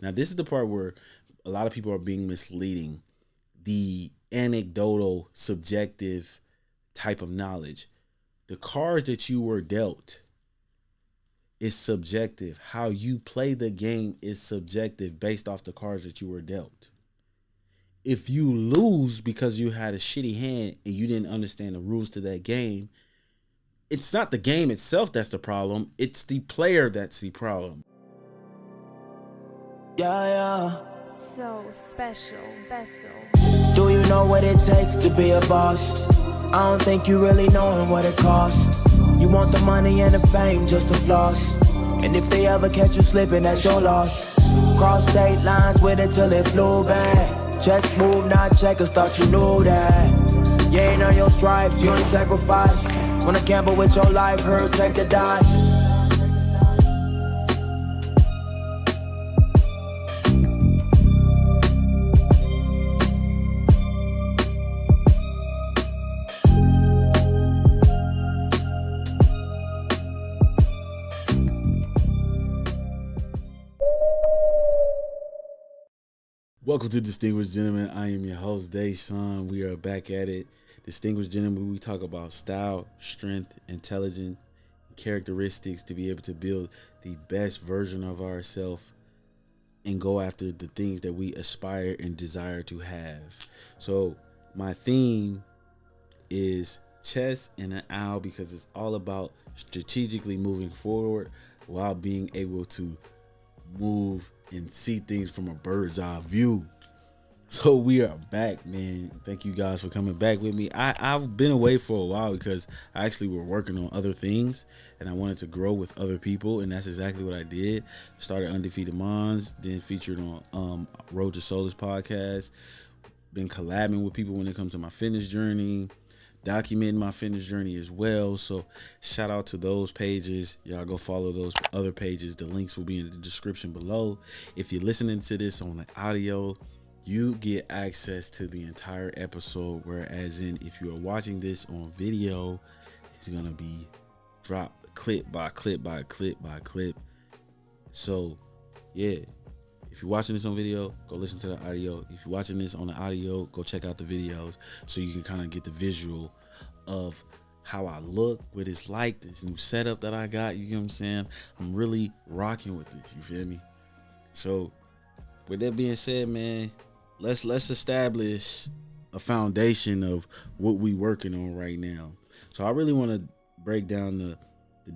Now, this is the part where a lot of people are being misleading. The anecdotal, subjective type of knowledge. The cards that you were dealt is subjective. How you play the game is subjective based off the cards that you were dealt. If you lose because you had a shitty hand and you didn't understand the rules to that game, it's not the game itself that's the problem. It's the player that's the problem. Yeah, yeah. So special. Do you know what it takes to be a boss? I don't think you really knowing what it costs. You want the money and the fame just to floss. And if they ever catch you slipping, that's your loss. Cross state lines with it till it flew back. Just move, not checkers, thought you knew that. You ain't earn your stripes, you ain't sacrifice. Wanna gamble with your life, hurt, take the dice. Welcome to Distinguished Gentlemen. I am your host, DeShawn. We are back at it. Distinguished Gentlemen, we talk about style, strength, intelligence, characteristics to be able to build the best version of ourselves and go after the things that we aspire and desire to have. So my theme is chess and an owl because it's all about strategically moving forward while being able to move and see things from a bird's eye view. So we are back, man. Thank you guys for coming back with me. I've been away for a while because I actually were working on other things and I wanted to grow with other people, and that's exactly what I did. Started UndefeatedMindz, then featured on To Soulace podcast. Been collabing with people when it comes to my fitness journey, documenting my fitness journey as well. So shout out to those pages. Y'all go follow those other pages. The links will be in the description below. If you're listening to this on the audio, you get access to the entire episode, whereas if you are watching this on video, it's gonna be dropped clip by clip by clip by clip. So yeah, if you're watching this on video, go listen to the audio. If you're watching this on the audio, go check out the videos so you can kind of get the visual of how I look, what it's like, this new setup that I got. You know what I'm saying? I'm really rocking with this. You feel me? So with that being said, man, let's establish a foundation of what we working on right now. So I really want to break down the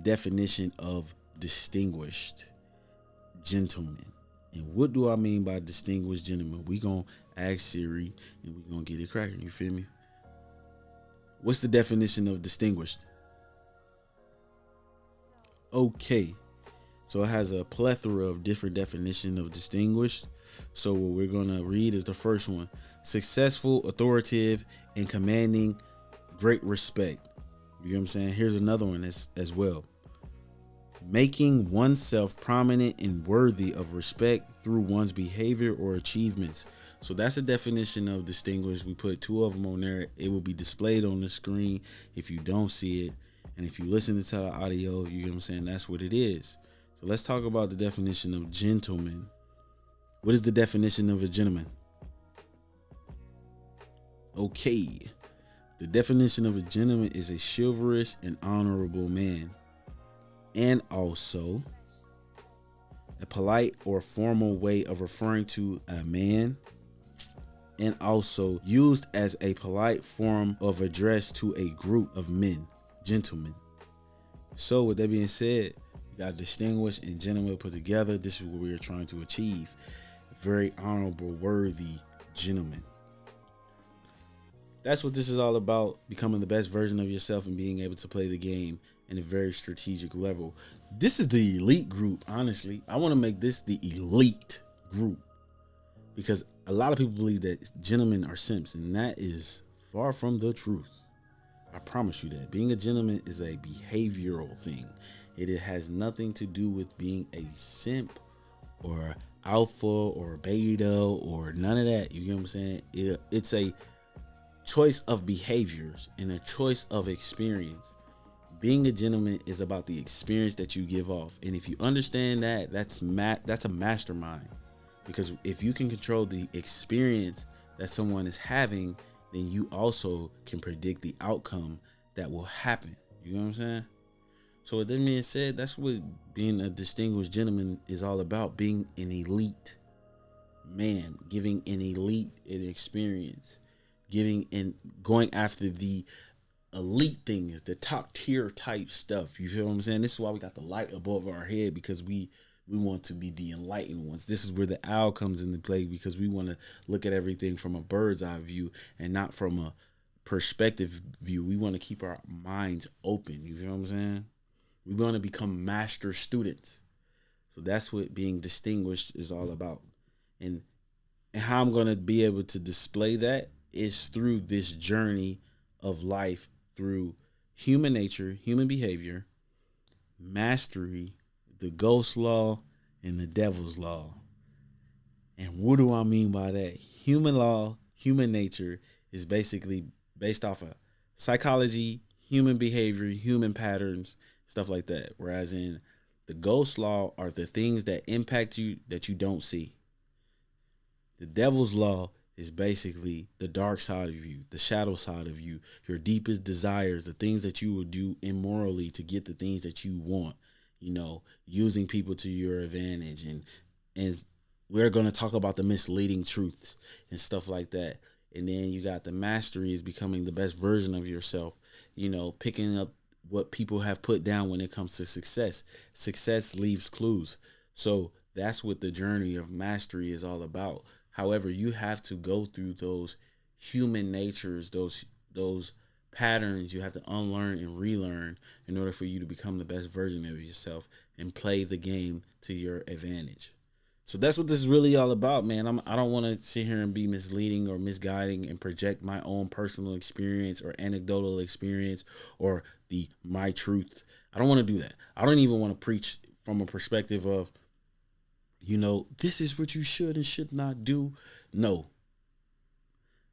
definition of distinguished gentleman. And what do I mean by distinguished gentleman? We gonna ask Siri and we gonna get it cracking. You feel me? What's the definition of distinguished? Okay, so it has a plethora of different definitions of distinguished. So what we're gonna read is the first one: successful, authoritative, and commanding great respect. You know what I'm saying? Here's another one as well: making oneself prominent and worthy of respect through one's behavior or achievements. So that's a definition of distinguished. We put two of them on there. It will be displayed on the screen if you don't see it. And if you listen to the audio, you know what I'm saying, that's what it is. So let's talk about the definition of gentleman. What is the definition of a gentleman? Okay. The definition of a gentleman is a chivalrous and honorable man, and also a polite or formal way of referring to a man, and also used as a polite form of address to a group of men, gentlemen. So with that being said, you got distinguished and gentleman put together. This is what we are trying to achieve. Very honorable, worthy gentleman. That's what this is all about: becoming the best version of yourself and being able to play the game in a very strategic level. This is the elite group, honestly. I want to make this the elite group because a lot of people believe that gentlemen are simps, and that is far from the truth. I promise you that. Being a gentleman is a behavioral thing. It has nothing to do with being a simp or alpha or beta or none of that. You know what I'm saying? It's a choice of behaviors and a choice of experience. Being a gentleman is about the experience that you give off. And if you understand that, that's a mastermind. Because if you can control the experience that someone is having, then you also can predict the outcome that will happen. You know what I'm saying? So with that being said, that's what being a distinguished gentleman is all about. Being an elite man, giving an elite an experience, giving and going after the elite things, the top tier type stuff. You feel what I'm saying? This is why we got the light above our head, because we want to be the enlightened ones. This is where the owl comes into play, because we want to look at everything from a bird's eye view and not from a perspective view. We want to keep our minds open. You feel what I'm saying? We want to become master students. So that's what being distinguished is all about. And how I'm going to be able to display that is through this journey of life, through human nature, human behavior, mastery, the ghost law, and the devil's law. And what do I mean by that? Human law, human nature is basically based off of psychology, human behavior, human patterns, stuff like that. Whereas in the ghost law are the things that impact you that you don't see. The devil's law is basically the dark side of you, the shadow side of you, your deepest desires, the things that you will do immorally to get the things that you want, you know, using people to your advantage. And we're going to talk about the misleading truths and stuff like that. And then you got the mastery is becoming the best version of yourself, you know, picking up what people have put down when it comes to success. Success leaves clues. So that's what the journey of mastery is all about. However, you have to go through those human natures, those patterns you have to unlearn and relearn in order for you to become the best version of yourself and play the game to your advantage. So that's what this is really all about, man. I don't want to sit here and be misleading or misguiding and project my own personal experience or anecdotal experience or my truth. I don't want to do that. I don't even want to preach from a perspective of, you know, this is what you should and should not do. No.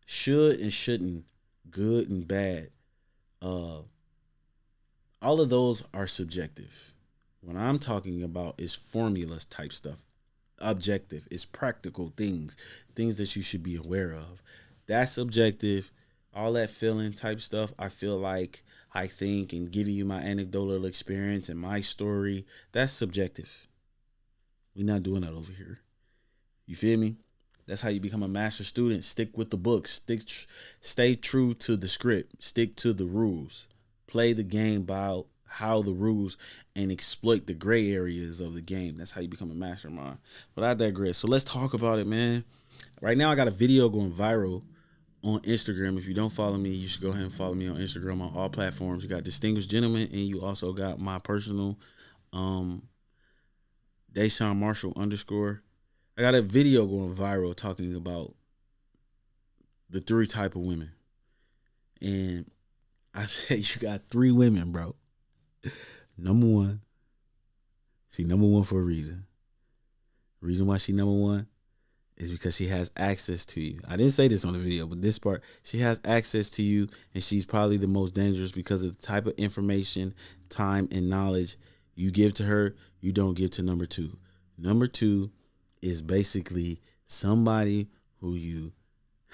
Should and shouldn't, good and bad. All of those are subjective. What I'm talking about is formulas type stuff. Objective. It's practical things that you should be aware of. That's subjective. All that feeling type stuff, I feel like, I think, and giving you my anecdotal experience and my story, that's subjective. We're not doing that over here. You feel me? That's how you become a master student. Stick with the books. Stay true to the script. Stick to the rules. Play the game by how the rules and exploit the gray areas of the game. That's how you become a mastermind. But I digress. So let's talk about it, man. Right now I got a video going viral on Instagram. If you don't follow me, you should go ahead and follow me on Instagram on all platforms. You got Distinguished Gentleman, and you also got my personal DeShawn Marshall _ I got a video going viral talking about the 3 type of women. And I said you got 3 women, bro. Number 1, she number 1 for a reason. The reason why she number 1 is because she has access to you. I didn't say this on the video, but this part, she has access to you, and she's probably the most dangerous because of the type of information, time, and knowledge you give to her, you don't give to number 2. Number 2 is basically somebody who you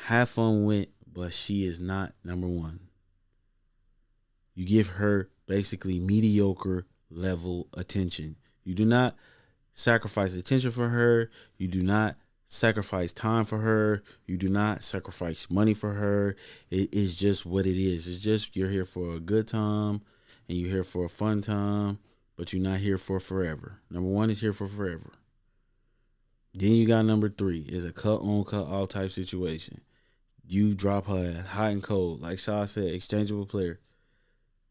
have fun with, but she is not number 1. You give her basically mediocre level attention. You do not sacrifice attention for her. You do not sacrifice time for her. You do not sacrifice money for her. It is just what it is. It's just you're here for a good time and you're here for a fun time, but you're not here for forever. Number 1 is here for forever. Then you got number 3 is a cut on, cut off type situation. You drop her hot and cold. Like Shaw said, exchangeable player.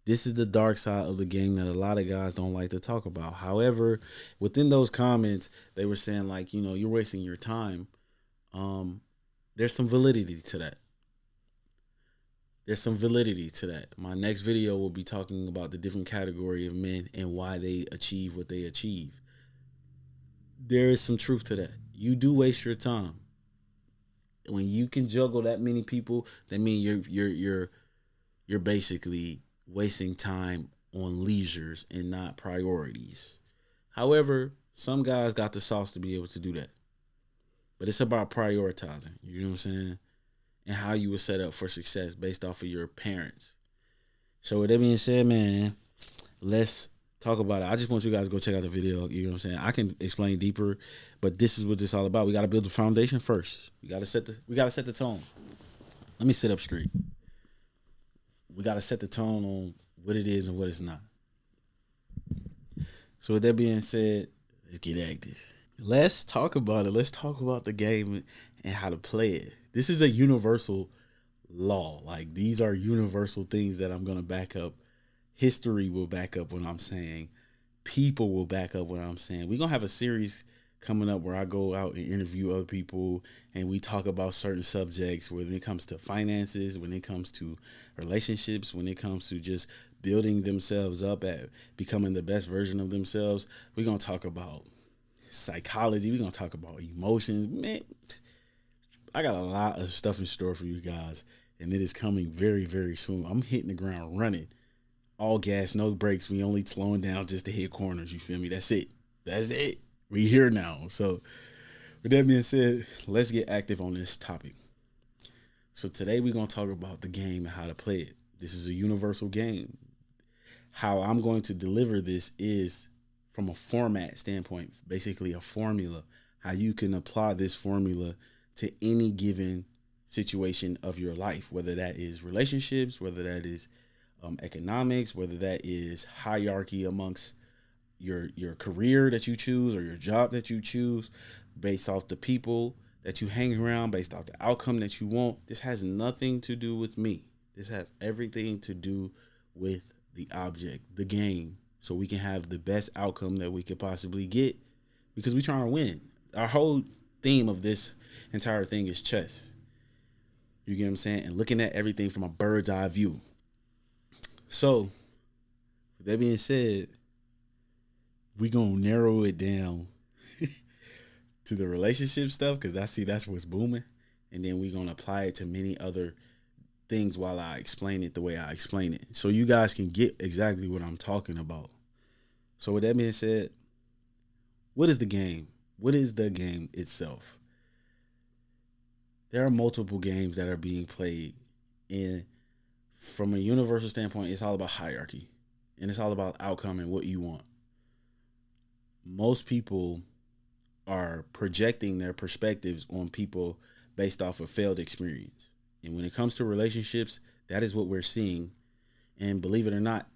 This is the dark side of the game that a lot of guys don't like to talk about. However, within those comments, they were saying like, you know, you're wasting your time. There's some validity to that. My next video will be talking about the different category of men and why they achieve what they achieve. There is some truth to that. You do waste your time. When you can juggle that many people, that means you're basically wasting time on leisures and not priorities. However, some guys got the sauce to be able to do that. but it's about prioritizing. You know what I'm saying? And how you were set up for success based off of your parents. So with that being said, man, let's talk about it. I just want you guys to go check out the video. You know what I'm saying? I can explain deeper, but this is what this all about. We got to build the foundation first. We got to set the tone. Let me sit up straight. We got to set the tone on what it is and what it's not. So with that being said, let's get active. Let's talk about it. Let's talk about the game and how to play it. This is a universal law. Like, these are universal things that I'm going to back up. History will back up what I'm saying. People will back up what I'm saying. We're going to have a series coming up where I go out and interview other people and we talk about certain subjects when it comes to finances, when it comes to relationships, when it comes to just building themselves up at becoming the best version of themselves. We're going to talk about psychology. We're going to talk about emotions. Man, I got a lot of stuff in store for you guys, and it is coming very, very soon. I'm hitting the ground running. All gas, no brakes. We only slowing down just to hit corners. You feel me? That's it. That's it. We here now. So with that being said, let's get active on this topic. So today we're going to talk about the game and how to play it. This is a universal game. How I'm going to deliver this is from a format standpoint, basically a formula, how you can apply this formula to any given situation of your life, whether that is relationships, whether that is economics, whether that is hierarchy amongst your career that you choose or your job that you choose, based off the people that you hang around, based off the outcome that you want. This has nothing to do with me. This has everything to do with the object, the game, so we can have the best outcome that we could possibly get, because we're trying to win. Our whole theme of this entire thing is chess. You get what I'm saying? And looking at everything from a bird's eye view. So, with that being said, we're going to narrow it down to the relationship stuff, because that's what's booming. And then we're going to apply it to many other things while I explain it the way I explain it, so you guys can get exactly what I'm talking about. So with that being said, what is the game? What is the game itself? There are multiple games that are being played, and from a universal standpoint, it's all about hierarchy, and it's all about outcome and what you want. Most people are projecting their perspectives on people based off of failed experience. And when it comes to relationships, that is what we're seeing. And believe it or not,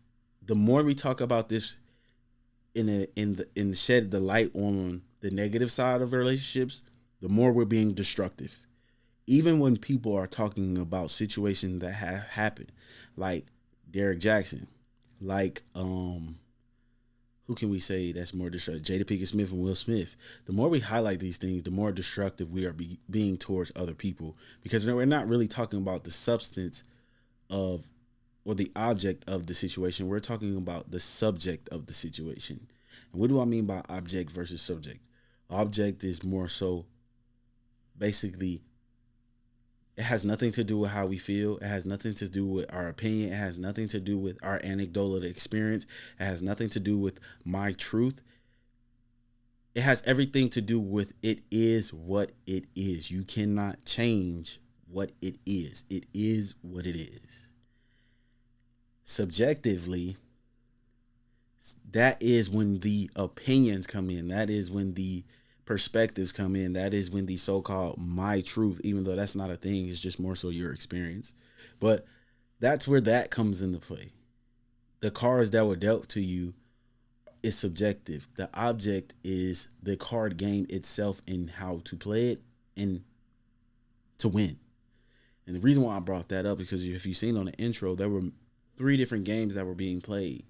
the more we talk about this in shed the light on the negative side of relationships, the more we're being destructive. Even when people are talking about situations that have happened, like Derek Jackson, like who can we say that's more destructive? Jada Pinkett Smith and Will Smith. The more we highlight these things, the more destructive we are being towards other people, because we're not really talking about the substance of or the object of the situation. We're talking about the subject of the situation. And what do I mean by object versus subject? Object is more so basically, it has nothing to do with how we feel. It has nothing to do with our opinion. It has nothing to do with our anecdotal experience. It has nothing to do with my truth. It has everything to do with it is what it is. You cannot change what it is. It is what it is. Subjectively, that is when the opinions come in. That is when the perspectives come in. That is when the so-called my truth, even though that's not a thing, it's just more so your experience. But that's where that comes into play. The cards that were dealt to you is subjective. The object is the card game itself and how to play it and to win. And the reason why I brought that up is because if you've seen on the intro, there were 3 different games that were being played.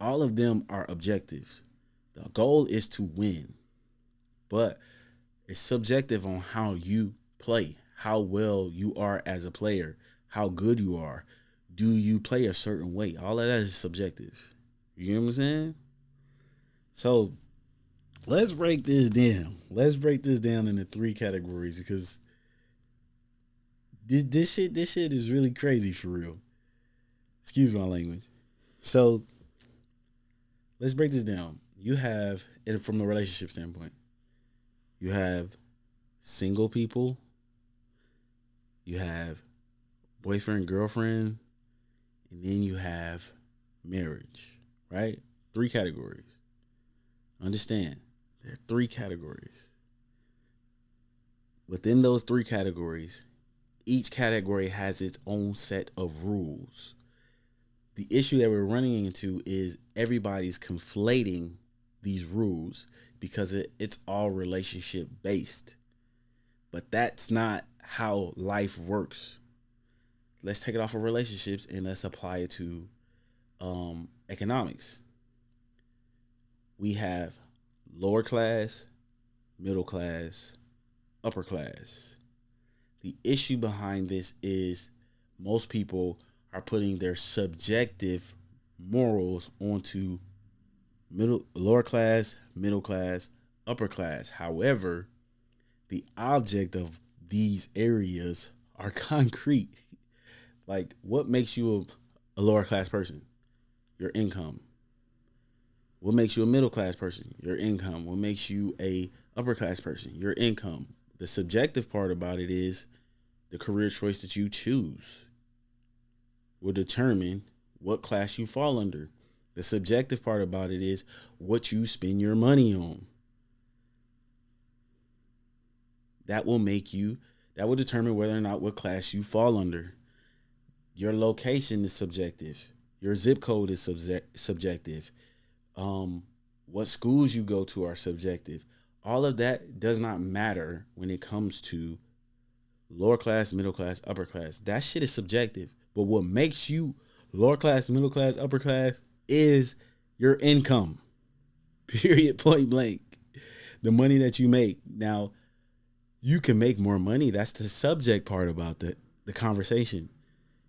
All of them are objectives. The goal is to win. But it's subjective on how you play, how well you are as a player, how good you are. Do you play a certain way? All of that is subjective. You know what I'm saying? So let's break this down. Let's break this down into 3 categories, because this shit is really crazy for real. Excuse my language. So let's break this down. You have, from a relationship standpoint, you have single people, you have boyfriend, girlfriend, and then you have marriage, right? 3 categories. Understand, there are 3 categories. Within those 3 categories, each category has its own set of rules. The issue that we're running into is everybody's conflating these rules because it's all relationship based. But that's not how life works. Let's take it off of relationships and let's apply it to economics. We have lower class, middle class, upper class. The issue behind this is most people are putting their subjective morals onto lower class, middle class, upper class. However, the object of these areas are concrete. Like, what makes you a lower class person? Your income. What makes you a middle class person? Your income. What makes you a upper class person? Your income. The subjective part about it is the career choice that you choose will determine what class you fall under. The subjective part about it is what you spend your money on. That will determine whether or not what class you fall under. Your location is subjective. Your zip code is subjective. What schools you go to are subjective. All of that does not matter when it comes to lower class, middle class, upper class. That shit is subjective. But what makes you lower class, middle class, upper class is your income. Period, point blank. The money that you make. Now, you can make more money. That's the subject part about the conversation.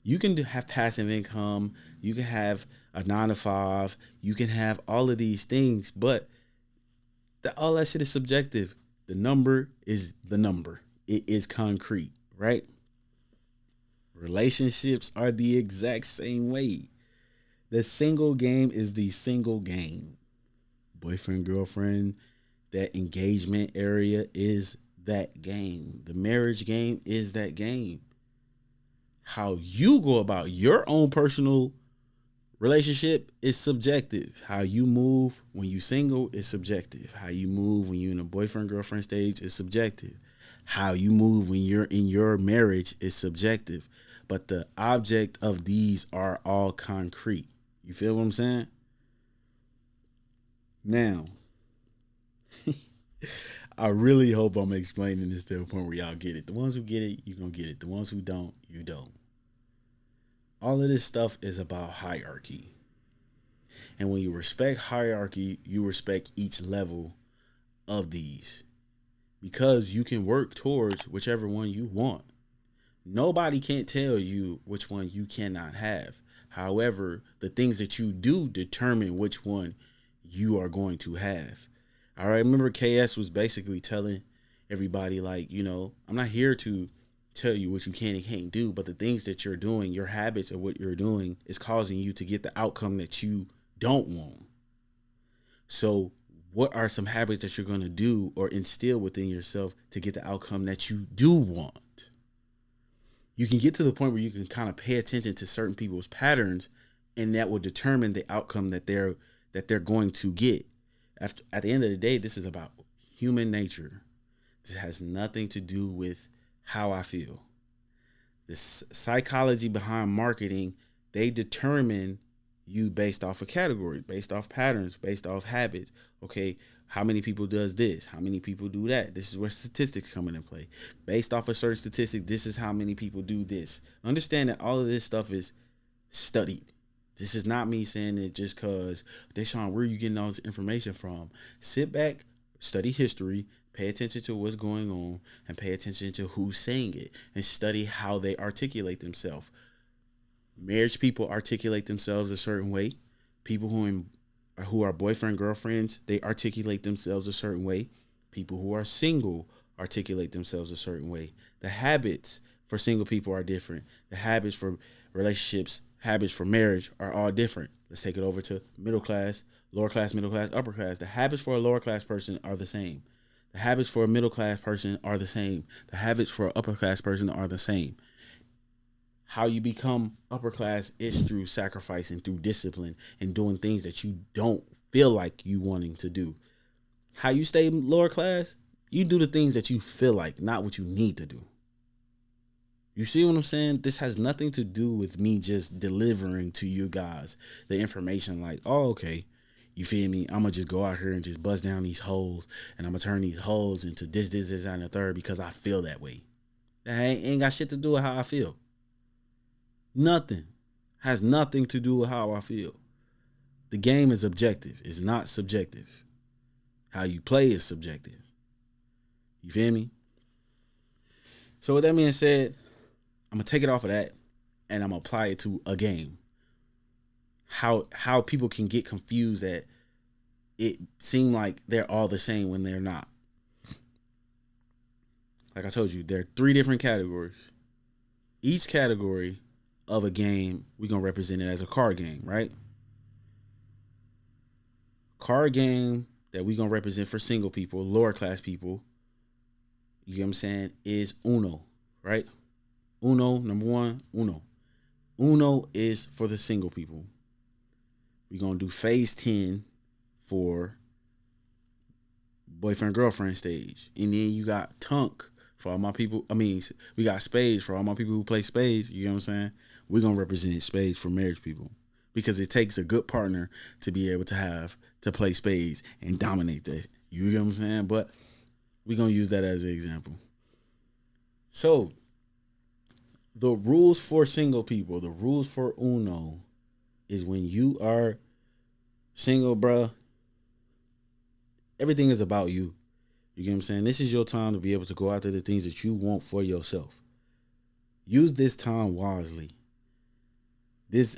You can have passive income. You can have a 9 to 5. You can have all of these things, but all that shit is subjective. The number is the number. It is concrete, right? Relationships are the exact same way. The single game is the single game. Boyfriend, girlfriend, that engagement area is that game. The marriage game is that game. How you go about your own personal relationship is subjective. How you move when you single is subjective. How you move when you're in a boyfriend, girlfriend stage is subjective. How you move when you're in your marriage is subjective. But the object of these are all concrete. You feel what I'm saying? Now, I really hope I'm explaining this to the point where y'all get it. The ones who get it, you're going to get it. The ones who don't, you don't. All of this stuff is about hierarchy. And when you respect hierarchy, you respect each level of these. Because you can work towards whichever one you want. Nobody can't tell you which one you cannot have. However, the things that you do determine which one you are going to have. All right, remember KS was basically telling everybody, like, I'm not here to tell you what you can and can't do, but the things that you're doing, your habits of what you're doing is causing you to get the outcome that you don't want. So what are some habits that you're going to do or instill within yourself to get the outcome that you do want? You can get to the point where you can kind of pay attention to certain people's patterns, and that will determine the outcome that they're going to get. At the end of the day, this is about human nature. This has nothing to do with how I feel. The psychology behind marketing, they determine you based off of categories, based off patterns, based off habits. Okay, how many people does this? How many people do that? This is where statistics come into play. Based off a certain statistic, this is how many people do this. Understand that all of this stuff is studied. This is not me saying it just because, DeShawn, where are you getting all this information from? Sit back, study history, pay attention to what's going on, and pay attention to who's saying it, and study how they articulate themselves. Marriage people articulate themselves a certain way. People who are boyfriend, girlfriends, they articulate themselves a certain way. People who are single articulate themselves a certain way. The habits for single people are different. The habits for relationships, habits for marriage are all different. Let's take it over to middle class, lower class, middle class, upper class. The habits for a lower class person are the same. The habits for a middle class person are the same. The habits for an upper class person are the same. How you become upper class is through sacrifice and through discipline and doing things that you don't feel like you wanting to do. How you stay lower class, you do the things that you feel like, not what you need to do. You see what I'm saying? This has nothing to do with me just delivering to you guys the information like, oh, okay, you feel me? I'm going to just go out here and just bust down these holes, and I'm going to turn these holes into this, and the third because I feel that way. That ain't got shit to do with how I feel. Nothing. Has nothing to do with how I feel. The game is objective. It's not subjective. How you play is subjective. You feel me? So with that being said, I'm going to take it off of that and I'm going to apply it to a game. How people can get confused that it seem like they're all the same when they're not. Like I told you, there are 3 different categories. Each category of a game, we're going to represent it as a card game, right? Card game that we're going to represent for single people, lower class people, you get what I'm saying, is Uno, right? Uno, number 1, Uno. Uno is for the single people. We're going to do phase 10 for boyfriend, girlfriend stage. And then you got Tunk for all my people. We got Spades for all my people who play Spades. You know what I'm saying? We're going to represent Spades for marriage people. Because it takes a good partner to be able to play Spades and dominate that. You know what I'm saying? But we're going to use that as an example. So, the rules for single people, the rules for Uno is when you are single, bruh, everything is about you. You get what I'm saying? This is your time to be able to go after the things that you want for yourself. Use this time wisely.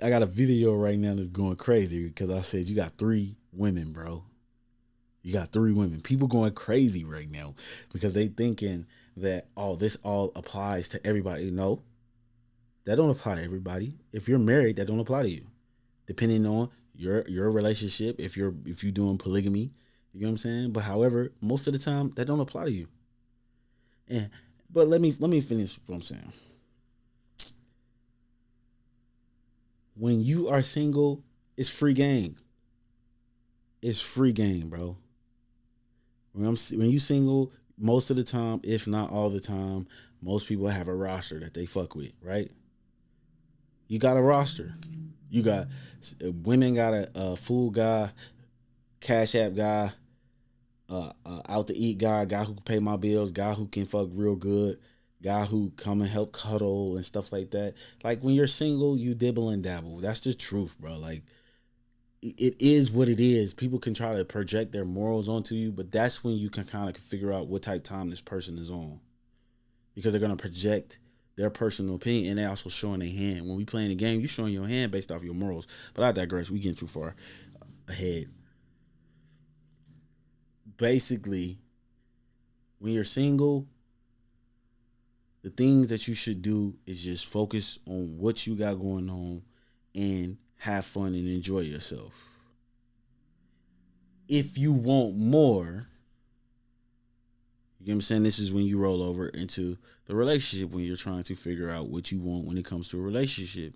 I got a video right now that's going crazy because I said you got 3 women, bro. You got 3 women. People going crazy right now because they thinking that, oh, this all applies to everybody. No, that don't apply to everybody. If you're married, that don't apply to you. Depending on your relationship, if you're doing polygamy, you know what I'm saying? But however, most of the time that don't apply to you. But let me finish what I'm saying. When you are single, it's free game. It's free game, bro. When you single, most of the time, if not all the time, most people have a roster that they fuck with, right? You got a roster. You got women got a food guy, Cash App guy, out to eat guy who can pay my bills, guy who can fuck real good, guy who come and help cuddle and stuff like that. Like when you're single, you dibble and dabble. That's the truth, bro. Like it is what it is. People can try to project their morals onto you, but that's when you can kind of figure out what type of time this person is on, because they're gonna project their personal opinion, and they also showing their hand. When we playing the game, you showing your hand based off your morals. But I digress. We getting too far ahead. Basically, when you're single, the things that you should do is just focus on what you got going on and have fun and enjoy yourself. If you want more, you know what I'm saying? This is when you roll over into the relationship, when you're trying to figure out what you want when it comes to a relationship.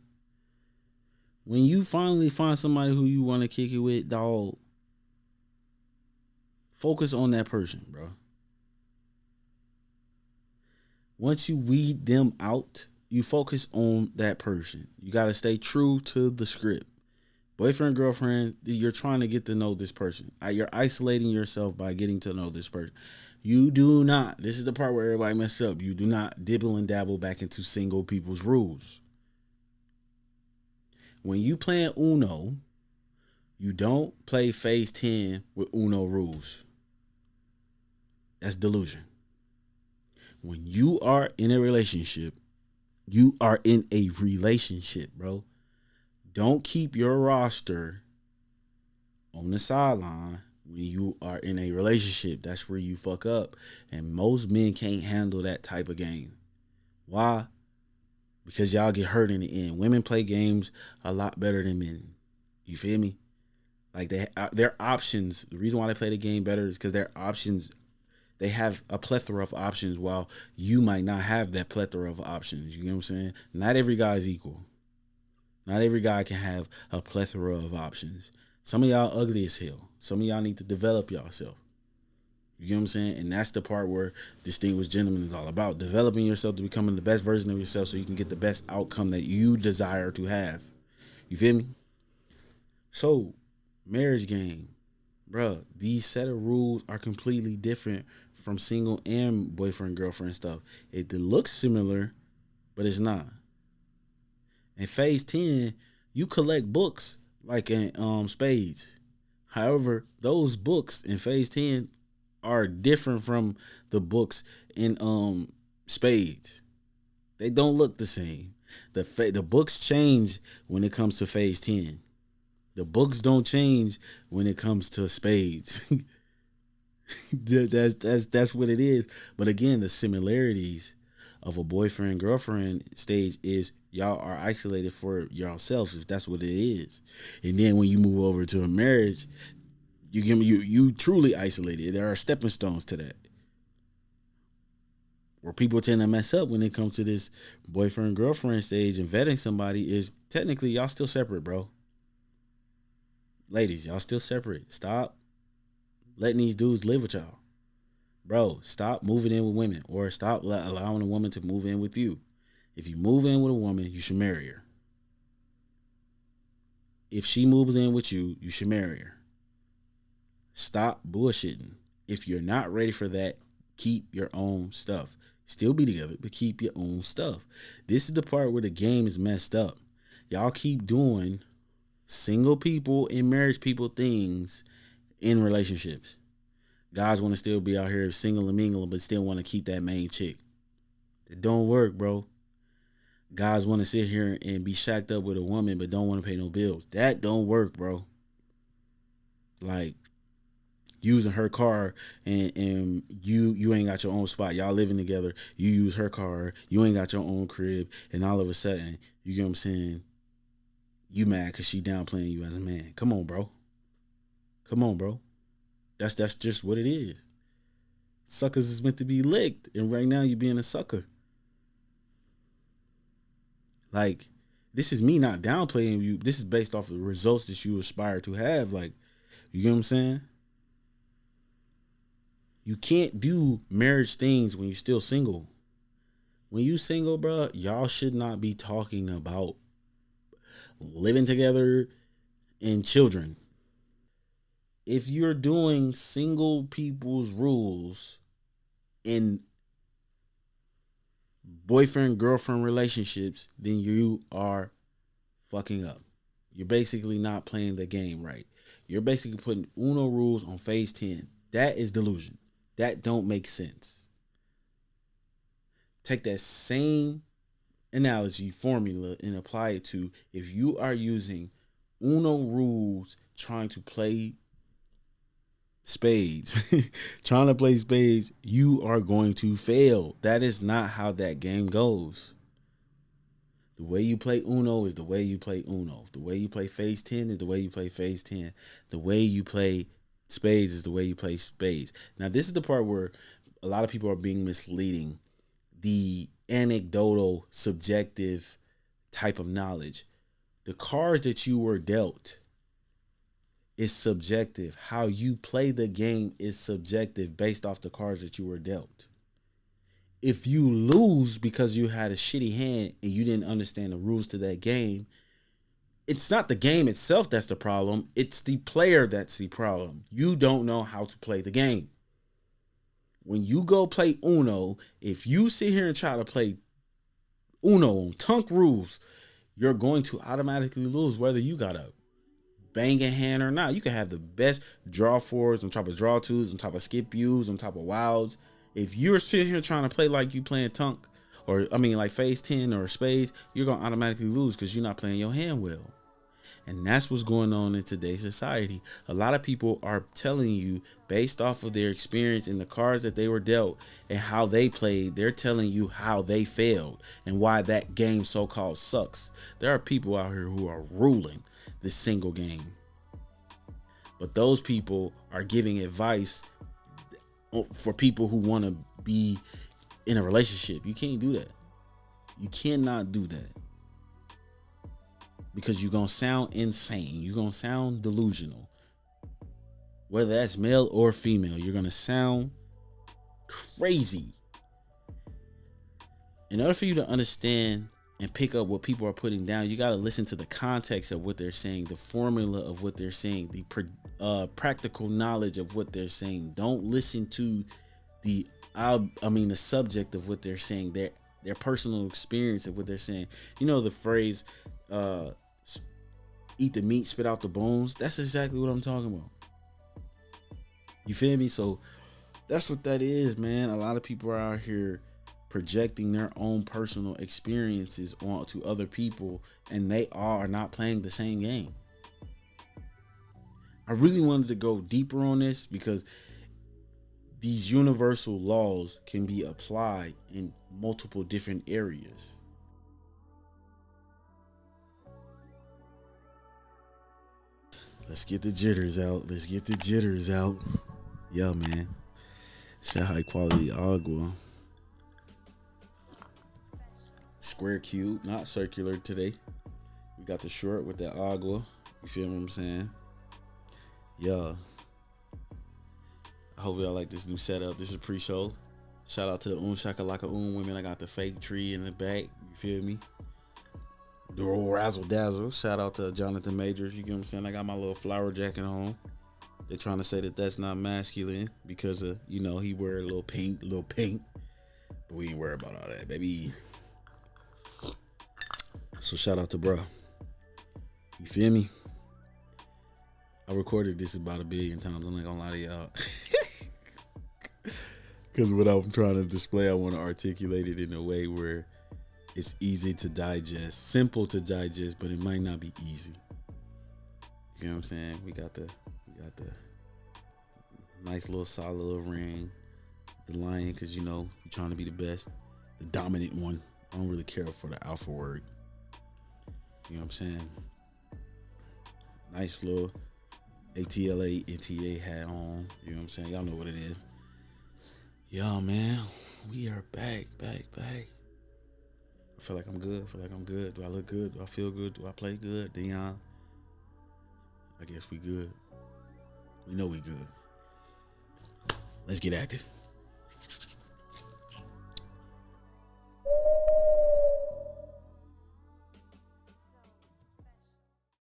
When you finally find somebody who you want to kick it with, dog, focus on that person, bro. Once you weed them out, you focus on that person. You got to stay true to the script. Boyfriend, girlfriend, you're trying to get to know this person. You're isolating yourself by getting to know this person. You do not, this is the part where everybody messes up, you do not dibble and dabble back into single people's rules. When you playing Uno, you don't play phase 10 with Uno rules. That's delusion. When you are in a relationship, you are in a relationship, bro. Don't keep your roster on the sideline when you are in a relationship. That's where you fuck up. And most men can't handle that type of game. Why? Because y'all get hurt in the end. Women play games a lot better than men. You feel me? Like their options, the reason why they play the game better is because their options They have a plethora of options while you might not have that plethora of options. You know what I'm saying? Not every guy is equal. Not every guy can have a plethora of options. Some of y'all ugly as hell. Some of y'all need to develop yourself. You know what I'm saying? And that's the part where Distinguished Gentleman is all about. Developing yourself to becoming the best version of yourself so you can get the best outcome that you desire to have. You feel me? So, marriage game. Bruh, these set of rules are completely different from single and boyfriend, girlfriend stuff. It looks similar, but it's not. In phase 10, you collect books like in spades. However, those books in phase 10 are different from the books in spades. They don't look the same. The books change when it comes to phase 10. The books don't change when it comes to spades. that's what it is. But again, the similarities of a boyfriend girlfriend stage is y'all are isolated for yourselves, if that's what it is. And then when you move over to a marriage, you truly isolated. There are stepping stones to that. Where people tend to mess up when it comes to this boyfriend girlfriend stage and vetting somebody is technically y'all still separate, bro. Ladies, y'all still separate. Stop letting these dudes live with y'all. Bro, stop moving in with women, or stop allowing a woman to move in with you. If you move in with a woman, you should marry her. If she moves in with you, you should marry her. Stop bullshitting. If you're not ready for that, keep your own stuff. Still be together, but keep your own stuff. This is the part where the game is messed up. Y'all keep doing single people and marriage people things in relationships. Guys want to still be out here single and mingling, but still want to keep that main chick. It don't work, bro. Guys want to sit here and be shacked up with a woman, but don't want to pay no bills. That don't work, bro. Like, using her car and you ain't got your own spot. Y'all living together. You use her car. You ain't got your own crib. And all of a sudden, you get what I'm saying? You mad because she downplaying you as a man. Come on, bro. Come on, bro. That's just what it is. Suckers is meant to be licked. And right now, you're being a sucker. Like, this is me not downplaying you. This is based off of the results that you aspire to have. Like, you get what I'm saying? You can't do marriage things when you're still single. When you single, bro, y'all should not be talking about living together and children. If you're doing single people's rules in boyfriend-girlfriend relationships, then you are fucking up. You're basically not playing the game right. You're basically putting Uno rules on phase 10. That is delusion. That don't make sense. Take that same analogy formula and apply it to if you are using Uno rules trying to play spades. Trying to play spades, you are going to fail. That is not how that game goes. The way you play Uno is the way you play Uno. The way you play phase 10 is the way you play phase 10. The way you play spades is the way you play spades. Now, this is the part where a lot of people are being misleading. The anecdotal, subjective type of knowledge. The cards that you were dealt is subjective. How you play the game is subjective based off the cards that you were dealt. If you lose because you had a shitty hand and you didn't understand the rules to that game, it's not the game itself that's the problem. It's the player that's the problem. You don't know how to play the game. When you go play Uno, if you sit here and try to play Uno on tunk rules, you're going to automatically lose whether you got a banging hand or not. You can have the best draw fours on top of draw twos, on top of skip U's, on top of wilds. If you're sitting here trying to play like you playing tunk, or like phase 10 or spades, you're going to automatically lose because you're not playing your hand well. And that's what's going on in today's society. A lot of people are telling you based off of their experience in the cards that they were dealt and how they played, they're telling you how they failed and why that game so-called sucks. There are people out here who are ruling this single game. But those people are giving advice for people who want to be in a relationship. You can't do that. You cannot do that. Because you're going to sound insane. You're going to sound delusional. Whether that's male or female, you're going to sound crazy. In order for you to understand and pick up what people are putting down, you got to listen to the context of what they're saying, the formula of what they're saying, the practical knowledge of what they're saying. Don't listen to the subject of what they're saying, their personal experience of what they're saying. You know the phrase, eat the meat, spit out the bones. That's exactly what I'm talking about. You feel me? So that's what that is, man. A lot of people are out here projecting their own personal experiences onto other people, and they are not playing the same game. I really wanted to go deeper on this because these universal laws can be applied in multiple different areas. Let's get the jitters out. Yeah, man. It's that high quality agua. Square cube, not circular today. We got the short with that agua. You feel what I'm saying? Yeah. I hope y'all like this new setup. This is pre-show. Shout out to the Shakalaka women. I got the fake tree in the back. You feel me? The old razzle dazzle. Shout out to Jonathan Majors. You get what I'm saying? I got my little flower jacket on. They're trying to say that that's not masculine because of, he wear a little pink. But we ain't worried about all that, baby. So shout out to bro. You feel me? I recorded this about 1 billion times. I'm not gonna lie to y'all. Because what I'm trying to display, I want to articulate it in a way where it's easy to digest, simple to digest, but it might not be easy. You know what I'm saying? We got the nice little solid little ring. The lion, because you're trying to be the best, the dominant one. I don't really care for the alpha word. You know what I'm saying? Nice little ATLA, NTA hat on. You know what I'm saying? Y'all know what it is. Yo, man, we are back. I feel like I'm good. Do I look good? Do I feel good? Do I play good? Dion? I guess we good. We know we good. Let's get active.